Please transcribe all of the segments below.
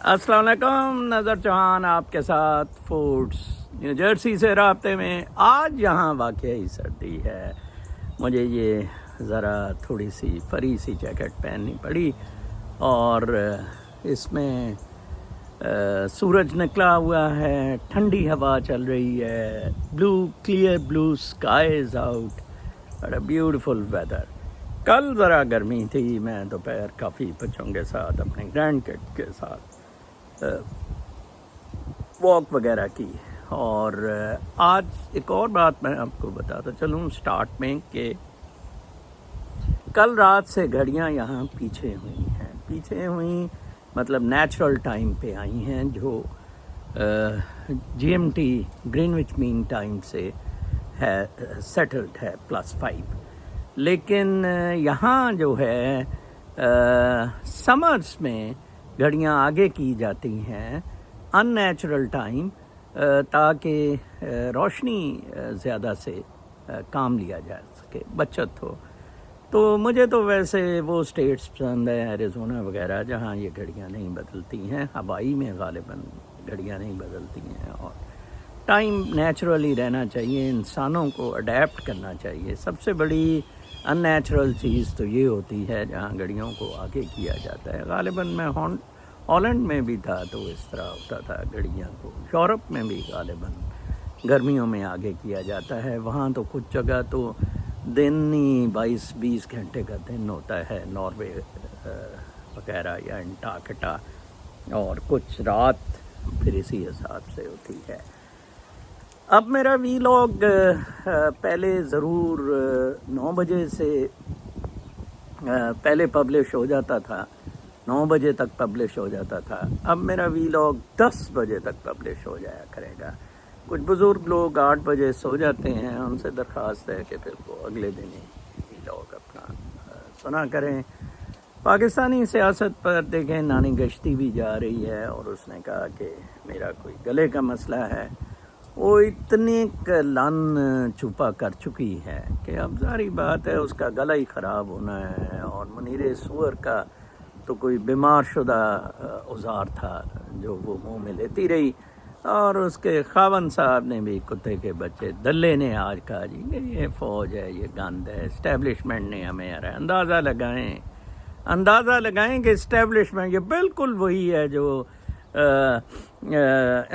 السلام علیکم، نظر چوہان آپ کے ساتھ فوڈز نیو جرسی سے رابطے میں۔ آج یہاں واقعی سردی ہے، مجھے یہ ذرا تھوڑی سی فری سی جیکٹ پہننی پڑی اور اس میں سورج نکلا ہوا ہے، ٹھنڈی ہوا چل رہی ہے، کلیئر بلو اسکائیز آؤٹ، بڑا بیوٹیفل ویدر۔ کل ذرا گرمی تھی، میں دوپہر کافی بچوں کے ساتھ اپنے گرینڈ کڈ کے ساتھ واک وغیرہ کی، اور آج ایک اور بات میں آپ کو بتاتا چلوں سٹارٹ میں کہ کل رات سے گھڑیاں یہاں پیچھے ہوئیں مطلب نیچرل ٹائم پہ آئی ہیں، جو GMT گرینوچ مین ٹائم سے ہے سیٹلڈ ہے +5، لیکن یہاں جو ہے سمرز میں گھڑیاں آگے کی جاتی ہیں ان نیچرل ٹائم، تاکہ روشنی زیادہ سے کام لیا جا سکے، بچت ہو۔ تو مجھے تو ویسے وہ اسٹیٹس پسند ہیں، ایریزونا وغیرہ، جہاں یہ گھڑیاں نہیں بدلتی ہیں، ہوائی میں غالباً گھڑیاں نہیں بدلتی ہیں، اور ٹائم نیچرلی رہنا چاہیے، انسانوں کو اڈیپٹ کرنا چاہیے۔ سب سے بڑی ان نیچرل چیز تو یہ ہوتی ہے جہاں گھڑیوں کو آگے کیا جاتا ہے۔ غالباً میں ہالینڈ میں بھی تھا تو اس طرح ہوتا تھا، گھڑیاں کو یورپ میں بھی غالباً گرمیوں میں آگے کیا جاتا ہے۔ وہاں تو کچھ جگہ تو دن ہی 22-20 گھنٹے کا دن ہوتا ہے، ناروے وغیرہ یا انٹارکٹا، اور کچھ رات پھر اسی حساب سے ہوتی ہے۔ اب میرا ویلاگ پہلے ضرور 9 بجے سے پہلے پبلش ہو جاتا تھا، 9 بجے تک پبلش ہو جاتا تھا، اب میرا ویلاگ 10 بجے تک پبلش ہو جایا کرے گا۔ کچھ بزرگ لوگ 8 بجے سو جاتے ہیں، ان سے درخواست ہے کہ پھر وہ اگلے دن ہی ویلاگ اپنا سنا کریں۔ پاکستانی سیاست پر دیکھیں، نانی گشتی بھی جا رہی ہے، اور اس نے کہا کہ میرا کوئی گلے کا مسئلہ ہے، وہ اتنی لن چھپا کر چکی ہے کہ اب ظاہری بات ہے اس کا گلا ہی خراب ہونا ہے، اور منیر سور کا تو کوئی بیمار شدہ اوزار تھا جو وہ منہ میں لیتی رہی، اور اس کے خاوند صاحب نے بھی کتے کے بچے دلے نے آج کہا جی یہ فوج ہے، یہ گند ہے، اسٹیبلشمنٹ نے ہمیں اندازہ لگائیں کہ اسٹیبلشمنٹ یہ بالکل وہی ہے جو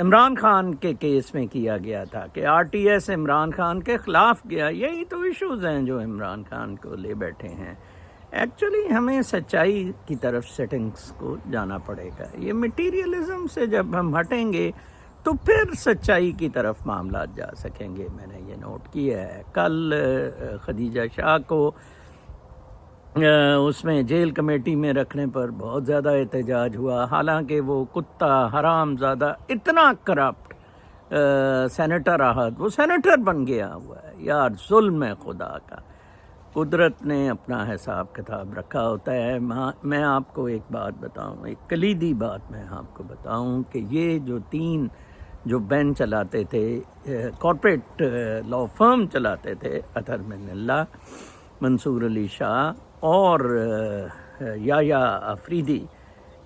عمران خان کے کیس میں کیا گیا تھا کہ RTS عمران خان کے خلاف گیا۔ یہی تو ایشوز ہیں جو عمران خان کو لے بیٹھے ہیں۔ ایکچولی ہمیں سچائی کی طرف سیٹنگز کو جانا پڑے گا۔ یہ مٹیریلزم سے جب ہم ہٹیں گے تو پھر سچائی کی طرف معاملات جا سکیں گے۔ میں نے یہ نوٹ کیا ہے۔ کل خدیجہ شاہ کو اس میں جیل کمیٹی میں رکھنے پر بہت زیادہ احتجاج ہوا، حالانکہ وہ کتا حرام زادہ اتنا کرپٹ سینیٹر رہا، وہ سینیٹر بن گیا ہوا ہے۔ یار ظلم ہے خدا کا، قدرت نے اپنا حساب کتاب رکھا ہوتا ہے۔ میں آپ کو ایک بات بتاؤں، ایک کلیدی بات میں آپ کو بتاؤں کہ یہ جو 3 جو بینچ چلاتے تھے، کارپوریٹ لا فرم چلاتے تھے، اطہر من اللہ، منصور علی شاہ اور یحییٰ آفریدی،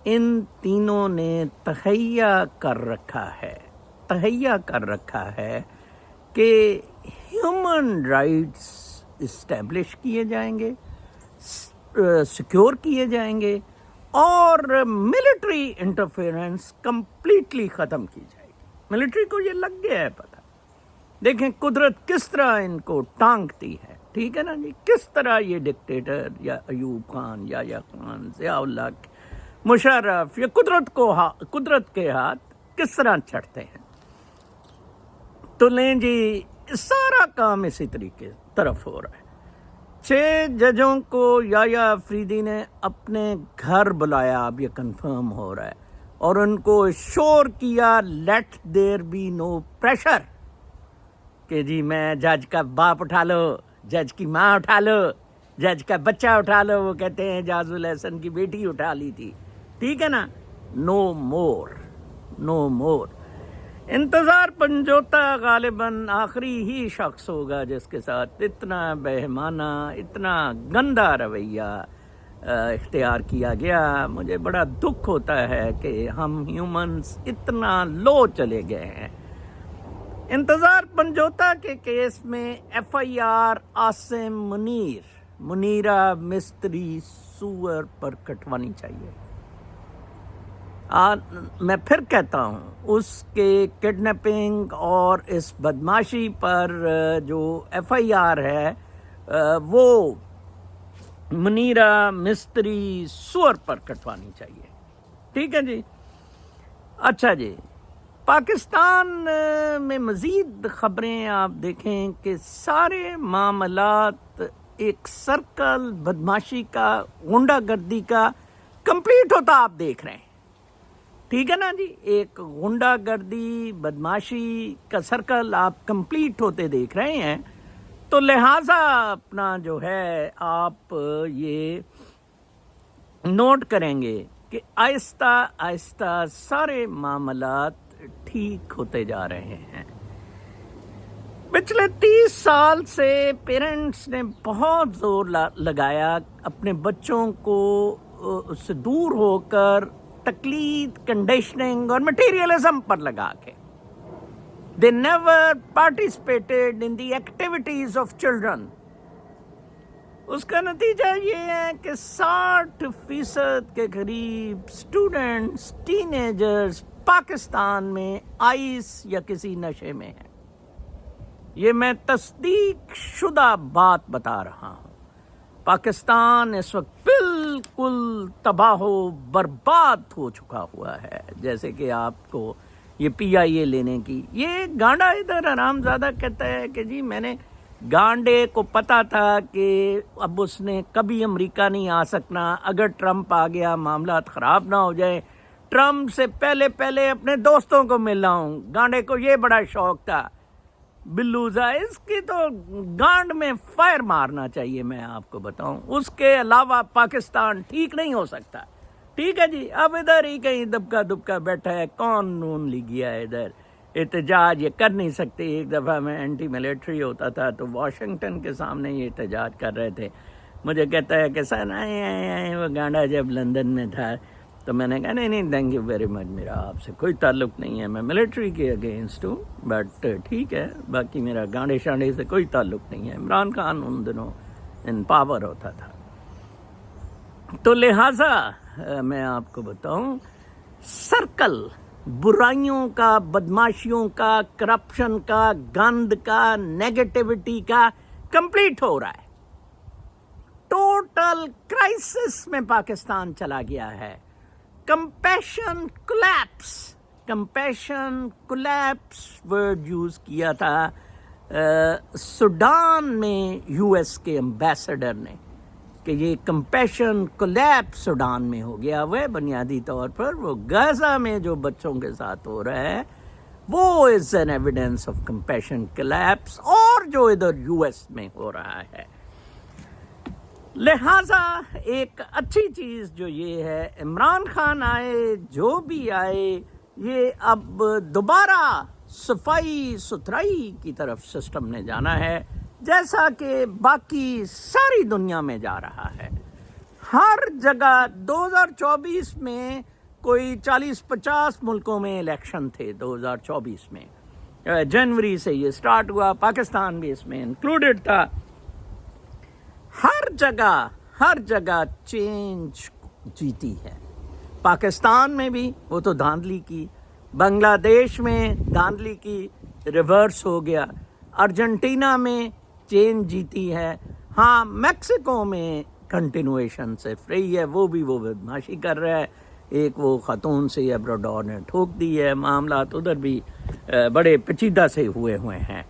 ان تینوں نے تہیہ کر رکھا ہے کہ ہیومن رائٹس اسٹیبلش کیے جائیں گے، سیکیور کیے جائیں گے، اور ملٹری انٹرفیئرنس کمپلیٹلی ختم کی جائے گی۔ ملٹری کو یہ لگ گیا ہے پتہ۔ دیکھیں قدرت کس طرح ان کو ٹانکتی ہے، ٹھیک ہے نا جی، کس طرح یہ ڈکٹیٹر یا ایوب خان، یحییٰ خان، ضیاء اللہ، مشرف، یا قدرت کے ہاتھ کس طرح چڑھتے ہیں۔ تو لیں جی، سارا کام اسی طریقے طرف ہو رہا ہے۔ 6 ججوں کو یحییٰ آفریدی نے اپنے گھر بلایا، اب یہ کنفرم ہو رہا ہے، اور ان کو شور کیا let there be no pressure, کہ جی میں جج کا باپ اٹھا لو، جج کی ماں اٹھا لو، جج کا بچہ اٹھا لو، وہ کہتے ہیں جاز الحسن کی بیٹی اٹھا لی تھی، ٹھیک ہے نا، نو مور۔ انتظار پنجوتا غالباً آخری ہی شخص ہوگا جس کے ساتھ اتنا بہیمانہ، اتنا گندا رویہ اختیار کیا گیا. مجھے بڑا دکھ ہوتا ہے کہ ہم ہیومنز اتنا لو چلے گئے ہیں. انتظار پنجوتا کے کیس میں FIR عاصم منیرا مستری سور پر کٹوانی چاہیے. میں پھر کہتا ہوں اس کے کڈنیپنگ اور اس بدماشی پر جو FIR ہے وہ منیرا مستری سور پر کٹوانی چاہیے. ٹھیک ہے جی. اچھا جی، پاکستان میں مزید خبریں آپ دیکھیں کہ سارے معاملات ایک سرکل بدماشی کا، غنڈہ گردی کا کمپلیٹ ہوتا آپ دیکھ رہے ہیں. ٹھیک ہے نا جی، ایک غنڈہ گردی بدماشی کا سرکل آپ کمپلیٹ ہوتے دیکھ رہے ہیں. تو لہٰذا اپنا جو ہے آپ یہ نوٹ کریں گے کہ آہستہ آہستہ سارے معاملات ٹھیک ہوتے جا رہے ہیں. پچھلے 30 سال سے پیرنٹس نے بہت زور لگایا اپنے بچوں کو اس سے دور ہو کر تقلید، کنڈیشننگ اور مٹیریلزم پر لگا کے. They never participated in the activities of children. اس کا نتیجہ یہ ہے کہ 60% کے قریب اسٹوڈنٹس، ٹین ایجرز پاکستان میں آئس یا کسی نشے میں ہیں. یہ میں تصدیق شدہ بات بتا رہا ہوں. پاکستان اس وقت بالکل تباہ و برباد ہو چکا ہوا ہے. جیسے کہ آپ کو یہ PIA لینے کی، یہ گانڈا ادھر حرامزادہ کہتا ہے کہ جی میں نے گانڈے کو پتا تھا کہ اب اس نے کبھی امریکہ نہیں آ سکنا، اگر ٹرمپ آ گیا معاملات خراب نہ ہو جائے، ٹرمپ سے پہلے اپنے دوستوں کو ملنا ہوں. گانڈے کو یہ بڑا شوق تھا. بلوزا اس کی تو گانڈ میں فائر مارنا چاہیے. میں آپ کو بتاؤں اس کے علاوہ پاکستان ٹھیک نہیں ہو سکتا. ٹھیک ہے جی. اب ادھر ہی کہیں دبکا بیٹھا ہے. کون نون لیگیا ہے ادھر؟ احتجاج یہ کر نہیں سکتے. ایک دفعہ میں اینٹی ملٹری ہوتا تھا تو واشنگٹن کے سامنے یہ احتجاج کر رہے تھے. مجھے کہتا ہے کہ سر آئے وہ گانڈا جب لندن میں تھا تو میں نے کہا نہیں تھینک یو ویری مچ، میرا آپ سے کوئی تعلق نہیں ہے، میں ملٹری کے اگینسٹ ہوں، بٹ ٹھیک ہے، باقی میرا گانڈے شانڈے سے کوئی تعلق نہیں ہے. عمران خان ان دنوں ان پاور ہوتا تھا. تو لہٰذا میں آپ کو بتاؤں سرکل برائیوں کا، بدماشیوں کا، کرپشن کا، گند کا، نیگیٹیوٹی کا کمپلیٹ ہو رہا ہے. ٹوٹل کرائسس میں پاکستان چلا گیا ہے. کمپیشن کولیپس ورڈ یوز کیا تھا سوڈان میں US کے امبیسڈر نے کہ یہ کمپیشن کولیپس سوڈان میں ہو گیا. وہ بنیادی طور پر وہ غزہ میں جو بچوں کے ساتھ ہو رہا ہے وہ is an evidence of compassion collapse, اور جو ادھر US میں ہو رہا ہے. لہٰذا ایک اچھی چیز جو یہ ہے، عمران خان آئے جو بھی آئے، یہ اب دوبارہ صفائی ستھرائی کی طرف سسٹم نے جانا ہے، جیسا کہ باقی ساری دنیا میں جا رہا ہے. ہر جگہ 2024 میں کوئی 40-50 ملکوں میں الیکشن تھے. 2024 میں جنوری سے یہ سٹارٹ ہوا، پاکستان بھی اس میں انکلوڈڈ تھا. ہر جگہ چینج جیتی ہے. پاکستان میں بھی وہ تو دھاندلی کی، بنگلہ دیش میں دھاندلی کی، ریورس ہو گیا. ارجنٹینا میں چینج جیتی ہے. ہاں میکسیکو میں کنٹینویشن سے رہی ہے، وہ بھی وہ بدماشی کر رہا ہے. ایک وہ خاتون سے ابراڈور نے ٹھوک دی ہے. معاملات ادھر بھی بڑے پیچیدہ سے ہوئے ہیں.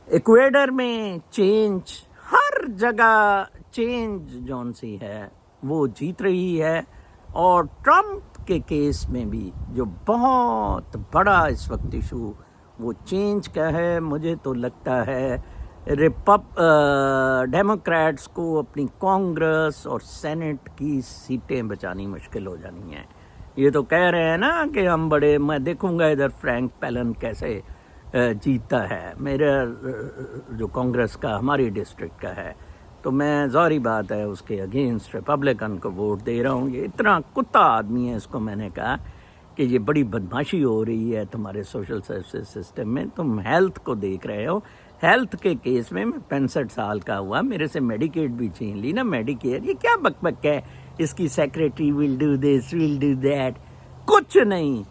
ایکویڈر میں چینج، ہر جگہ چینج جون سی ہے وہ جیت رہی ہے. اور ٹرمپ کے کیس میں بھی جو بہت بڑا اس وقت ایشو وہ چینج کا ہے. مجھے تو لگتا ہے ڈیموکریٹس کو اپنی کانگریس اور سینٹ کی سیٹیں بچانی مشکل ہو جانی ہیں. یہ تو کہہ رہے ہیں نا کہ ہم بڑے، میں دیکھوں گا ادھر فرینک پیلن کیسے جیتتا ہے. میرا جو کانگریس کا ہماری ڈسٹرکٹ کا ہے تو میں ظاہری بات ہے اس کے اگینسٹ ریپبلکن کو ووٹ دے رہا ہوں. یہ اتنا کتا آدمی ہے, اس کو میں نے کہا کہ یہ بڑی بدماشی ہو رہی ہے تمہارے سوشل سروسز سسٹم میں, تم ہیلتھ کو دیکھ رہے ہو. ہیلتھ کے کیس میں 65 سال کا ہوا, میرے سے میڈیکیٹ بھی چھین لی نا, میڈیکیئر. یہ کیا بک بک ہے, اس کی secretary will do this will do that, کچھ نہیں.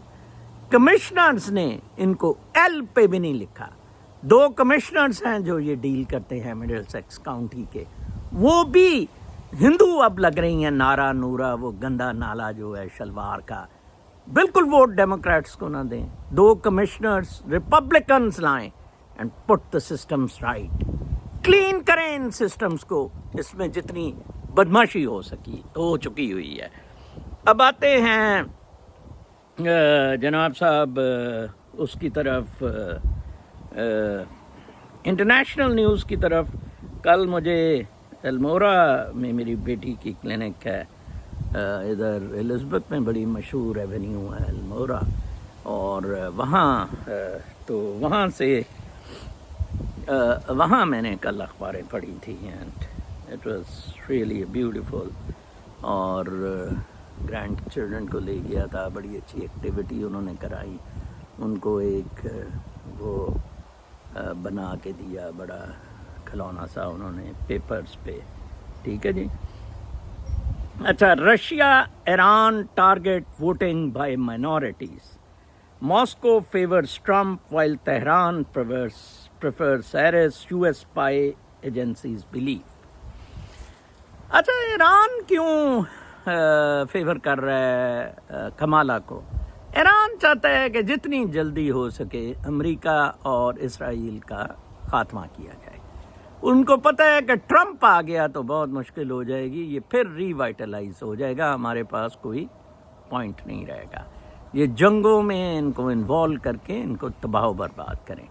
کمشنرز نے ان کو ایل پہ بھی نہیں لکھا. 2 کمشنرز ہیں جو یہ ڈیل کرتے ہیں مڈل سیکس کاؤنٹی کے, وہ بھی ہندو اب لگ رہی ہیں. نارا نورا وہ گندا نالا جو ہے شلوار کا, بالکل ووٹ ڈیموکریٹس کو نہ دیں. 2 کمشنرز ریپبلکنز لائیں and put the systems right. Clean کریں ان سسٹمز کو, اس میں جتنی بدماشی ہو چکی ہوئی ہے. اب آتے ہیں جناب صاحب اس کی طرف, انٹرنیشنل نیوز کی طرف. کل مجھے المورا میں میری بیٹی کی کلینک ہے, ادھر الزبتھ میں بڑی مشہور ایونیو ہے المورا, اور وہاں میں نے کل اخباریں پڑھی تھی, and it was really beautiful. اور گرینڈ چلڈرن کو لے گیا تھا, بڑی اچھی ایکٹیویٹی انہوں نے کرائی. ان کو ایک وہ بنا کے دیا بڑا کھلونا سا انہوں نے پیپرز پہ. ٹھیک ہے جی. اچھا, Russia Iran target voting by minorities. Moscow favours Trump while Tehran prefers Harris, US spy agencies believe. اچھا, ایران کیوں فیور کر رہا ہے کمالہ کو؟ ایران چاہتا ہے کہ جتنی جلدی ہو سکے امریکہ اور اسرائیل کا خاتمہ کیا جائے. ان کو پتہ ہے کہ ٹرمپ آ گیا تو بہت مشکل ہو جائے گی, یہ پھر ری وائٹلائز ہو جائے گا, ہمارے پاس کوئی پوائنٹ نہیں رہے گا. یہ جنگوں میں ان کو انوالو کر کے ان کو تباہ و برباد کریں.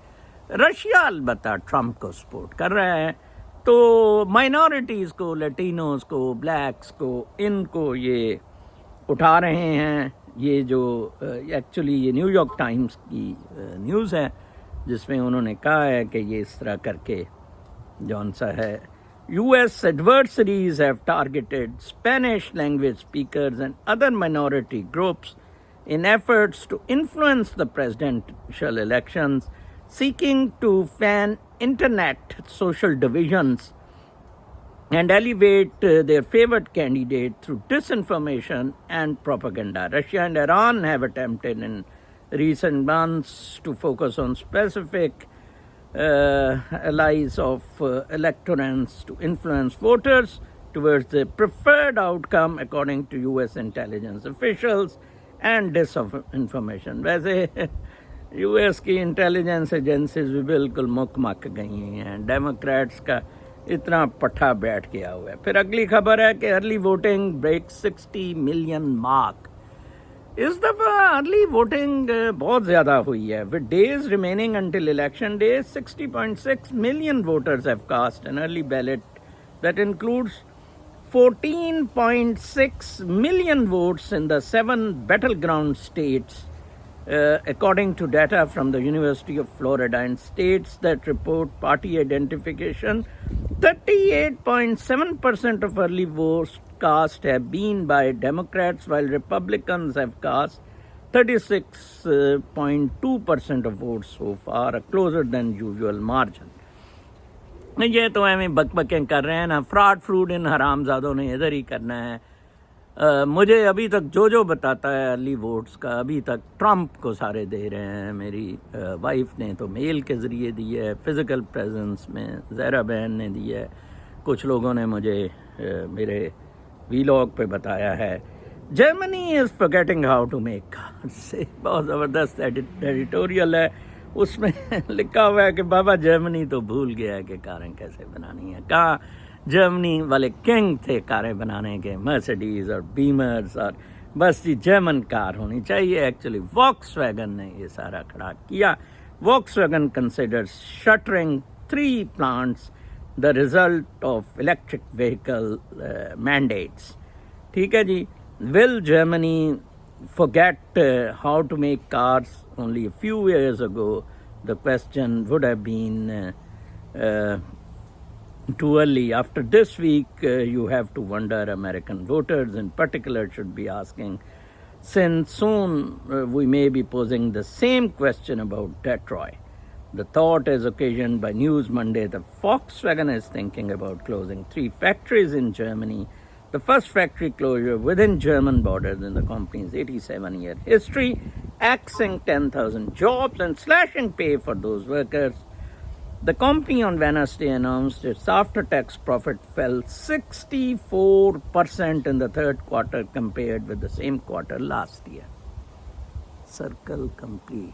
رشیا البتہ ٹرمپ کو سپورٹ کر رہا ہے, تو مائنورٹیز کو, لیٹینوز کو, بلیکس کو, ان کو یہ اٹھا رہے ہیں. یہ جو ایکچولی یہ نیو یارک ٹائمز کی نیوز ہے جس میں انہوں نے کہا ہے کہ یہ اس طرح کر کے جون سا ہے, US adversaries have targeted Spanish language speakers and other minority groups in efforts to influence the presidential elections, seeking to fan internet social divisions and elevate their favored candidate through disinformation and propaganda. Russia and Iran have attempted in recent months to focus on specific allies of electorants to influence voters towards the preferred outcome according to US intelligence officials and disinformation. ویسے US کی intelligence agencies بھی بالکل مک گئی ہیں, democrats کا اتنا پٹھا بیٹھ گیا ہوا ہے. پھر اگلی خبر ہے کہ early voting breaks 60 million mark. اس دفعہ ارلی ووٹنگ بہت زیادہ ہوئی ہے. with days remaining until election day, 60.6 million voters have cast an early ballot that includes 14.6 million votes in the 7 battleground states, according to data from the University of Florida. In states that report party identification, 38.7% of early votes cast have been by Democrats, while Republicans have cast 36.2% of votes so far, a closer than usual margin. یہ تو ایویں بک بکیں کر رہے ہیں نا, fraud fraud ان حرام زادوں نے ادھر ہی کرنا ہے. مجھے ابھی تک جو بتاتا ہے ارلی ووٹس کا, ابھی تک ٹرمپ کو سارے دے رہے ہیں. میری وائف نے تو میل کے ذریعے دی ہے, فزیکل پریزنس میں زہرا بہن نے دی ہے, کچھ لوگوں نے مجھے میرے ویلاگ پہ بتایا ہے. جرمنی از forgetting how to make cars. سے بہت زبردست ایڈیٹوریل ہے, اس میں لکھا ہوا ہے کہ بابا جرمنی تو بھول گیا ہے کہ کاریں کیسے بنانی ہیں. کہاں جرمنی والے کنگ تھے کاریں بنانے کے, مرسیڈیز اور بیمرز, اور بس جی جرمن کار ہونی چاہیے. ایکچولی واکس ویگن نے یہ سارا کھڑا کیا. Volkswagen considers shuttering 3 plants the result of electric vehicle mandates. ٹھیک ہے جی. Will Germany forget how to make cars only a few years ago? The question would have been too early. After this week, you have to wonder, American voters in particular should be asking, since soon we may be posing the same question about Detroit. The thought is occasioned by News Monday that Volkswagen is thinking about closing 3 factories in Germany, the first factory closure within German borders in the company's 87-year history, axing 10,000 jobs and slashing pay for those workers. The company on Wednesday announced its after-tax profit fell 64% in the third quarter compared with the same quarter last year. Circle complete.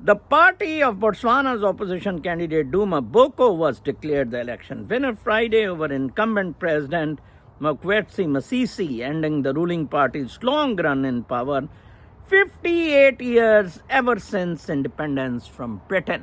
The party of Botswana's opposition candidate Duma Boko was declared the election winner Friday over incumbent President Mokwetsi Masisi, ending the ruling party's long run in power, 58 years ever since independence from Britain.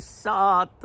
7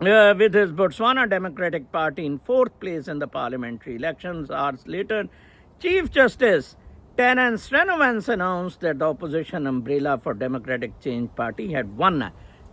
With his Botswana Democratic Party in 4th place in the parliamentary elections, hours later, Chief Justice Terence Renovance announced that the opposition umbrella for Democratic Change Party had won.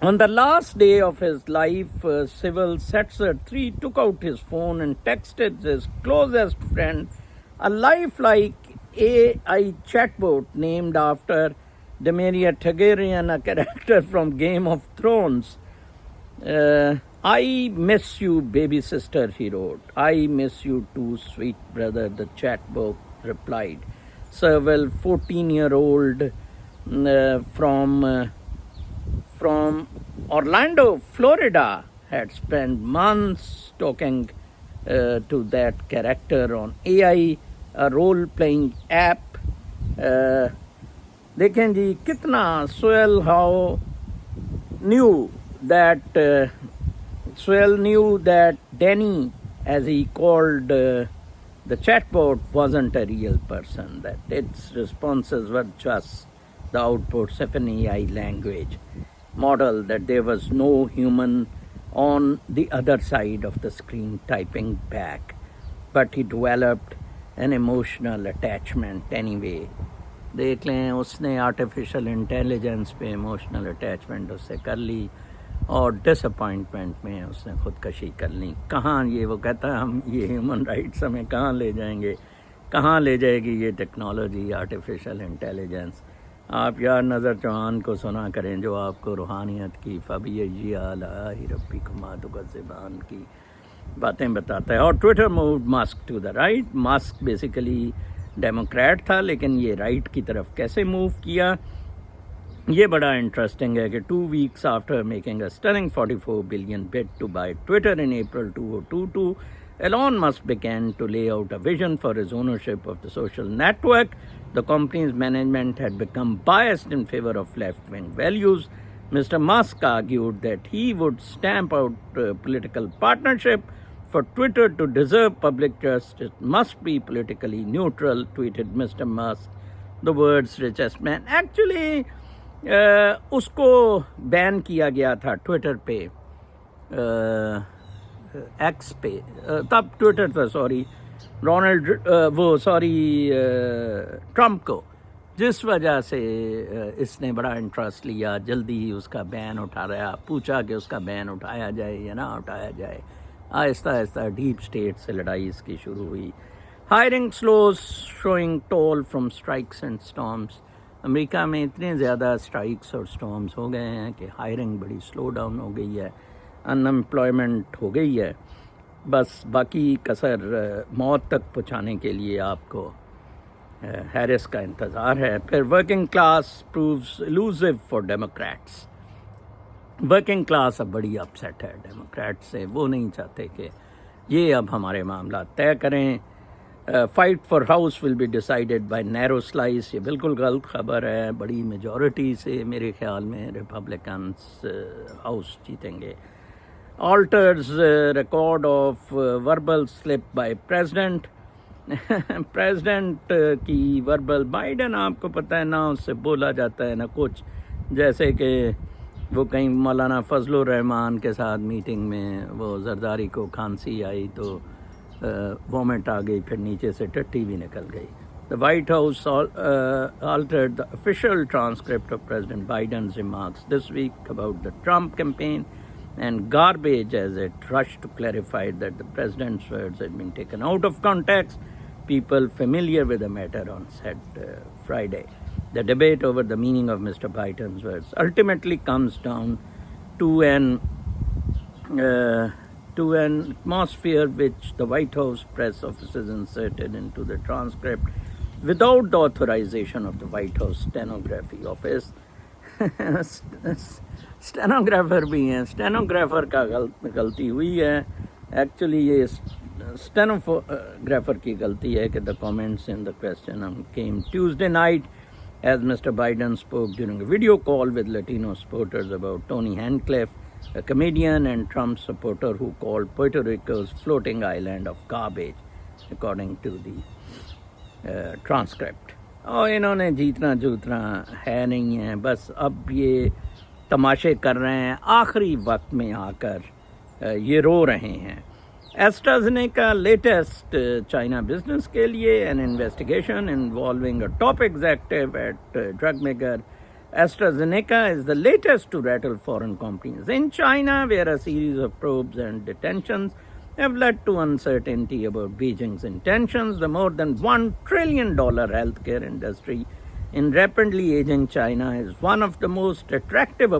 On the last day of his life, Civil Setzer 3 took out his phone and texted his closest friend a lifelike AI chatbot named after Daenerys Targaryen, a character from Game of Thrones. I miss you, baby sister, he wrote. I miss you too, sweet brother, the chatbot replied. Several 14-year-old from Orlando, Florida, had spent months talking to that character on AI, a role-playing app دیکھیں جی کتنا سویل how knew that Danny, as he called the chatbot, wasn't a real person, that its responses were just the outputs of an AI language model, that there was no human on the other side of the screen typing back. But he developed an emotional attachment anyway. دیکھ لیں اس نے artificial intelligence پہ emotional attachment اس سے کر لی اور ڈس appointment میں اس نے خودکشی کر لی. کہاں یہ وہ کہتا ہے ہم یہ ہیومن رائٹس ہمیں کہاں لے جائیں گے, کہاں لے جائے گی یہ ٹیکنالوجی آرٹیفیشل انٹیلیجنس. آپ یار نظر چوہان کو سنا کریں جو آپ کو روحانیت کی فبی آلاء ربکما تکذبان کی باتیں بتاتا ہے. اور Twitter moved Musk to the right. Musk basically Democrat تھا لیکن یہ رائٹ کی طرف کیسے موو کیا یہ بڑا انٹرسٹنگ ہے کہ 2 weeks after making a stunning $44 billion bid to buy Twitter in April 2022, Elon Musk began to lay out a vision for his ownership of the social network. The company's management had become biased in favor of left-wing values. Mr. Musk argued that he would stamp out political partnership. For Twitter to deserve public trust, it must be politically neutral, tweeted Mr. Musk, the world's richest man. Actually, اس کو بین کیا گیا تھا Twitter پہ, x پہ, تب Twitter تھا Trump کو, جس وجہ سے اس نے بڑا انٹرسٹ لیا, جلدی ہی اس کا بین اٹھا رہا, پوچھا کہ اس کا بین اٹھایا جائے یا نہ اٹھایا جائے. آہستہ آہستہ ڈیپ اسٹیٹ سے لڑائی اس کی شروع ہوئی. Hiring slows showing toll from strikes and storms. امریکہ میں اتنے زیادہ اسٹرائکس اور اسٹارمس ہو گئے ہیں کہ ہائرنگ بڑی سلو ڈاؤن ہو گئی ہے, ان امپلائمنٹ ہو گئی ہے. بس باقی کسر موت تک پہنچانے کے لیے آپ کو ہیرس کا انتظار ہے. پھر working class proves elusive for Democrats. Working class اب بڑی اپسیٹ ہے ڈیموکریٹ سے, وہ نہیں چاہتے کہ یہ اب ہمارے معاملات طے کریں. Fight for house will be decided by narrow slice. یہ بالکل غلط خبر ہے. بڑی میجورٹی سے میرے خیال میں ریپبلکنس ہاؤس جیتیں گے. Alters record of verbal slip by president. President کی وربل, بائیڈن آپ کو پتہ ہے نہ اس سے بولا جاتا ہے نہ کچھ, جیسے کہ وہ کہیں مولانا فضل الرحمان کے ساتھ میٹنگ میں وہ زرداری کو کھانسی آئی تو وومٹ آ گئی, پھر نیچے سے ٹٹی بھی نکل گئی. The White House altered the official transcript of President Biden's remarks this week about the Trump campaign and garbage as it rushed to clarify that the president's words had been taken out of context. People familiar with the matter said Friday. The debate over the meaning of Mr. Biden's words ultimately comes down to an atmosphere which the White House press offices inserted into the transcript without the authorization of the White House stenography office. Stenographer بھی ہیں, stenographer کا غلطی ہوئی ہے. Actually یہ stenographer کی غلطی ہے کہ the comments in the question came Tuesday night as Mr. Biden spoke during a video call with Latino supporters about Tony Hinchcliffe, a comedian and Trump supporter who called Puerto Rico's floating island of garbage, according to the transcript. اور انہوں نے جیتنا جوتنا ہے نہیں ہے, بس اب یہ تماشے کر رہے ہیں, آخری وقت میں آ کر یہ رو رہے ہیں. ایسٹرازینیکا لیٹسٹ چائنا بزنس کے لیے an investigation involving a top executive at drug maker AstraZeneca is the latest to rattle foreign companies in China, where a series of probes and detentions have led to uncertainty about Beijing's intentions. The more than $1 trillion healthcare industry in rapidly aging China is one of the most attractive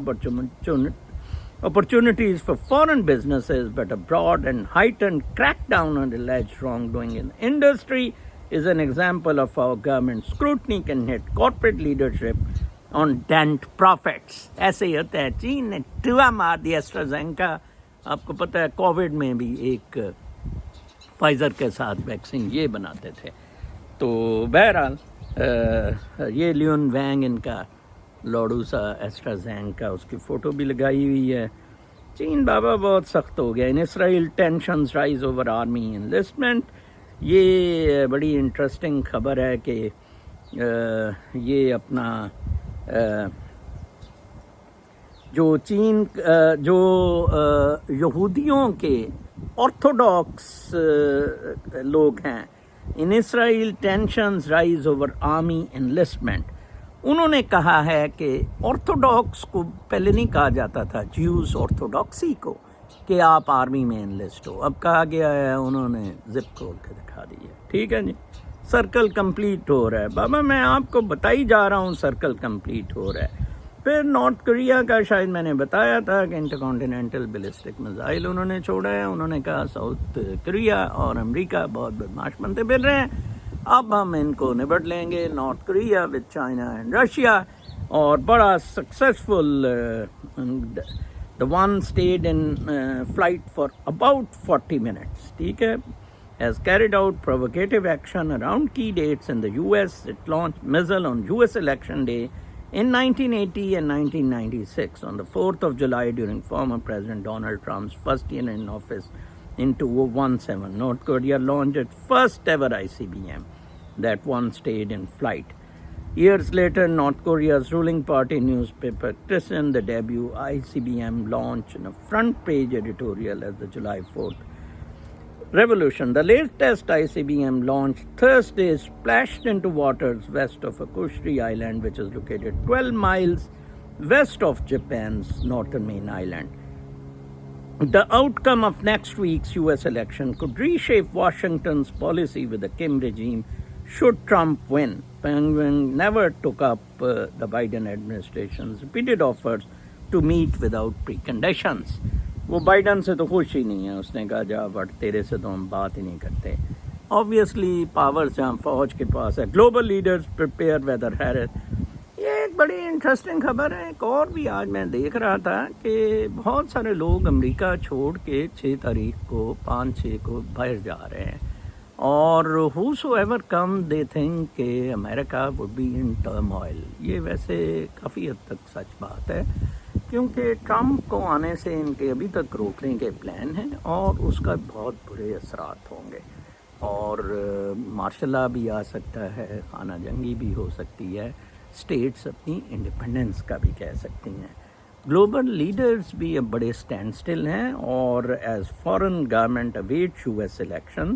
opportunities for foreign businesses, but a broad and heightened crackdown on alleged wrongdoing in the industry is an example of how government scrutiny can hit corporate leadership on dent profits. ایسے ہی ہوتا ہے, چین نے ٹوا مار دیا AstraZeneca. آپ کو پتہ ہے کووڈ میں بھی ایک فائزر کے ساتھ ویکسین یہ بناتے تھے. تو بہرحال یہ لیون وینگ ان کا لوڈو سا ایسٹرا زینگ کا اس کی فوٹو بھی لگائی ہوئی ہے. چین بابا بہت سخت ہو گیا. ان اسرائیل tensions rise over army enlistment. یہ بڑی انٹرسٹنگ خبر ہے کہ یہ اپنا جو چین جو یہودیوں کے آرتھوڈاکس لوگ ہیں، ان اسرائیل tensions rise over army enlistment, انہوں نے کہا ہے کہ آرتھوڈاکس کو پہلے نہیں کہا جاتا تھا، جیوز آرتھوڈاکسی کو، کہ آپ آرمی میں انلسٹ ہو. اب کہا گیا ہے، انہوں نے زپ کھول کے دکھا دی ہے. ٹھیک ہے جی، سرکل کمپلیٹ ہو رہا ہے. بابا میں آپ کو بتائی جا رہا ہوں سرکل کمپلیٹ ہو رہا ہے. پھر نارتھ کوریا کا شاید میں نے بتایا تھا کہ انٹر کانٹیننٹل بیلسٹک میزائل انہوں نے چھوڑا ہے. انہوں نے کہا ساؤتھ کوریا اور امریکہ بہت بدماش بنتے پھر رہے ہیں، اب ہم ان کو نبٹ لیں گے. North Korea with China and Russia, اور بڑا successful. The one stayed in flight for about 40 minutes. ٹھیک ہے. Has carried out provocative action around key dates in the US. It launched missile on US election day in 1980 and 1996 on the 4th of July during former President Donald Trump's first year in office in 2017. North Korea launched its first ever ICBM. That one stayed in flight. Years later, North Korea's ruling party newspaper christened the debut ICBM launch in a front page editorial as the July 4th revolution. The latest ICBM launch Thursday splashed into waters west of Aokushiri Island, which is located 12 miles west of Japan's northern main island. The outcome of next week's US election could reshape Washington's policy with the Kim regime should Trump win. Pyongyang never took up the Biden administration's repeated offers to meet without preconditions. وہ Biden سے تو خوش ہی نہیں ہے. اس نے کہا جا but تیرے سے تو ہم بات ہی نہیں کرتے. آبویسلی پاور جہاں فوج کے پاس ہے. Global leaders prepare whether Harris. یہ ایک بڑی انٹرسٹنگ خبر ہے. ایک اور بھی آج میں دیکھ رہا تھا کہ بہت سارے لوگ امریکہ چھوڑ کے 6 تاریخ کو 5-6 کو باہر جا رہے ہیں، اور whosoever come they think کہ America would be in turmoil. یہ ویسے کافی حد تک سچ بات ہے، کیونکہ ٹرمپ کو آنے سے ان کے ابھی تک روکنے کے پلان ہیں، اور اس کا بہت برے اثرات ہوں گے. اور مارشل لا بھی آ سکتا ہے، خانہ جنگی بھی ہو سکتی ہے، اسٹیٹس اپنی انڈیپینڈنس کا بھی کہہ سکتی ہیں. گلوبل لیڈرز بھی اب بڑے اسٹینڈ اسٹل ہیں، اور as foreign government await US election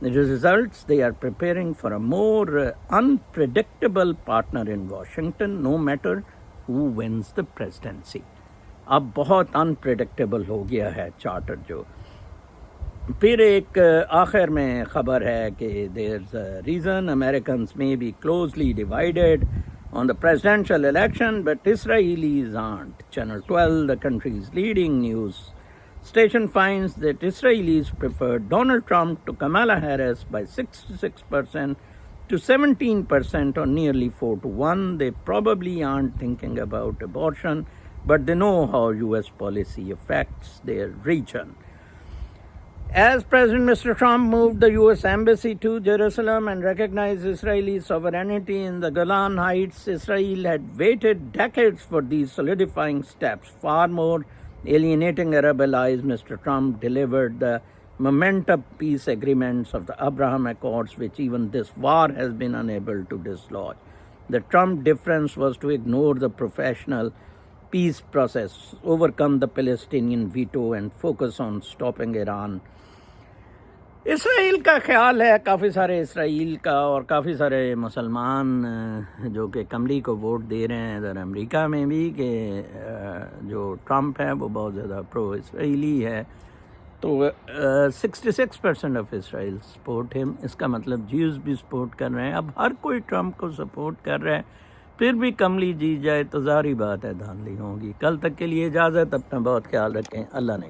results, they are preparing for a more unpredictable partner in Washington, no matter who wins the presidency. اب بہت unpredictable ہو گیا ہے چارٹر. جو پھر ایک آخر میں خبر ہے کہ there's a reason Americans may be closely divided on the presidential election, but Israelis aren't. Channel 12, the country's leading news station, finds that Israelis prefer Donald Trump to Kamala Harris by 66% to 17%, or nearly 4-1. They probably aren't thinking about abortion, but they know how US policy affects their region. As President Mr. Trump moved the US embassy to Jerusalem and recognized Israeli sovereignty in the Golan Heights, Israel had waited decades for these solidifying steps. Far more alienating Arab allies, Mr. Trump delivered the momentous peace agreements of the Abraham Accords, which even this war has been unable to dislodge. The Trump difference was to ignore the professional peace process, overcome the Palestinian veto, and focus on stopping Iran. اسرائیل کا خیال ہے، کافی سارے اسرائیل کا اور کافی سارے مسلمان جو کہ کملی کو ووٹ دے رہے ہیں ادھر امریکہ میں بھی، کہ جو ٹرمپ ہے وہ بہت زیادہ پرو اسرائیلی ہے. تو 66% آف اسرائیل سپورٹ ہم. اس کا مطلب جیوز بھی سپورٹ کر رہے ہیں. اب ہر کوئی ٹرمپ کو سپورٹ کر رہا ہے. پھر بھی کملی جیت جائے تو ظاہری بات ہے دھاندلی ہوگی. کل تک کے لیے اجازت. اپنا بہت خیال رکھیں. اللہ نے